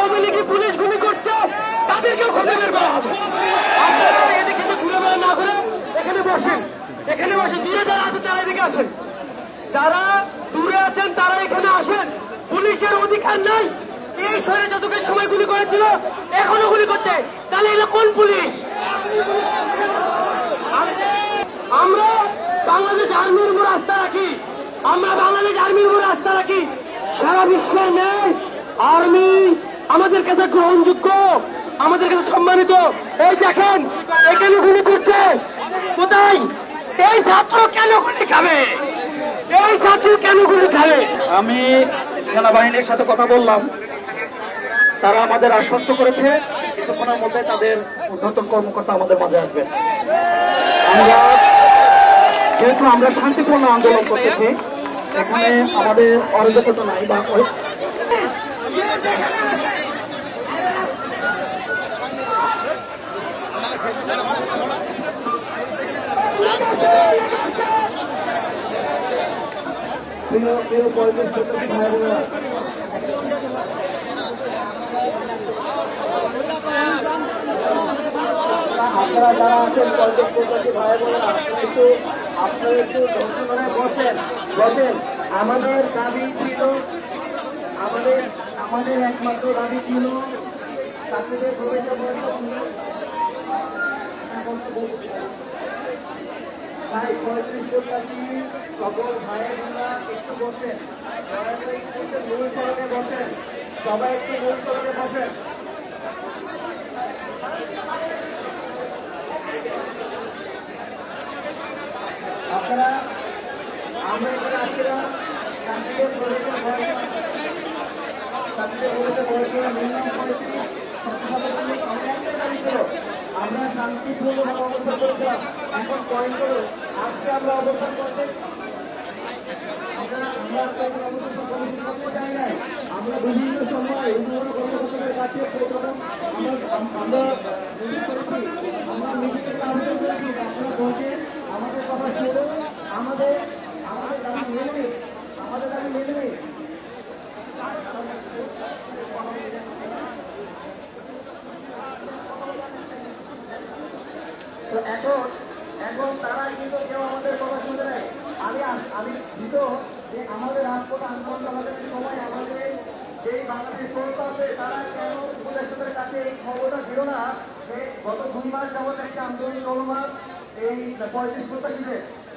Awami League police গুলি করছে তাদেরকেও খুঁজে বের করা হবে। আপনারা এদিকে ঘুরে বেড়া না করে এখানে বসেন, এখানে বসেন। দূরে যারা আছেন তারা এদিকে আসেন, যারা দূরে আছেন তারা এখানে আসেন। পুলিশের অধিকার নাই। এই শহরে যতক্ষণ সময় গুলি করেছিল এখনো গুলি করছে, তাহলে এগুলো কোন পুলিশ? আমরা বাংলাদেশ আর্মির উপর আস্থা রাখি, আমরা বাংলাদেশ আর্মির উপর আস্থা রাখি। সারা বিশ্বের নেই আর্মি আমাদের কাছে গ্রহণযোগ্য, আমাদের কাছে সম্মানিত। এই দেখেন এখানে গুলি করছে, কোথায়? এই ছাত্র কেন গুলি খাবে? এই ছাত্র কেন গুলি খাবে? আমি সেনাবাহিনীর সাথে কথা বললাম, তারা আমাদের আশ্বস্ত করেছে কিছুক্ষণের মধ্যে তাদের ঊর্ধ্বতন কর্মকর্তা আমাদের মাঝে আসবেন। যেহেতু আমরা শান্তিপূর্ণ আন্দোলন করতেছি, এখানে আমাদের অরাজকতা নাই বা আপনারা যারা আছেন কলেজ প্রত্যাশী ভাই বোনেরা, আপনারা একটু দর্শনে বসেন। আমাদের দাবি ছিল, আমাদের একমাত্র দাবি ছিল ছাত্রীদের প্রবেশের তাই 35 প্রত্যাশী সকল ভাইয়েরা একটু বসেন, মূল সড়কে বসেন, সবাই একটু মূল সড়কে বসেন। আপনারা আমরা এখানে আসছিলাম ছাত্রীদের প্রবেশের বয়সের নির্ণয় করেছি। আমরা শান্তিপূর্ণভাবে অবস্থান করেছিলাম। এখন পয়েন্ট করো আজকে আমরা অবস্থান করতে আমরা বিভিন্ন সময় উন্নয়ন কর্মকর্তাদের কাছে আমরা নিজেদেরকে আবেদন করেছি আপনারা বসে আমাদের কথা শুনে আমাদের দাবি মেনে তো এখন তারা কিন্তু কেউ আমাদের কথা শুনতে নেই। আমি ভীত যে আমাদের রাজপথ আন্দোলন চালানোর সময় আমাদের যেই বাংলাদেশ সংস্থা আছে তারা কেন উপদেষ্টাদের কাছে এই খবরটা দিল না যে গত 2 মাস যাবত একটা আন্দোলন চলমান এই 35 প্রত্যাশীদের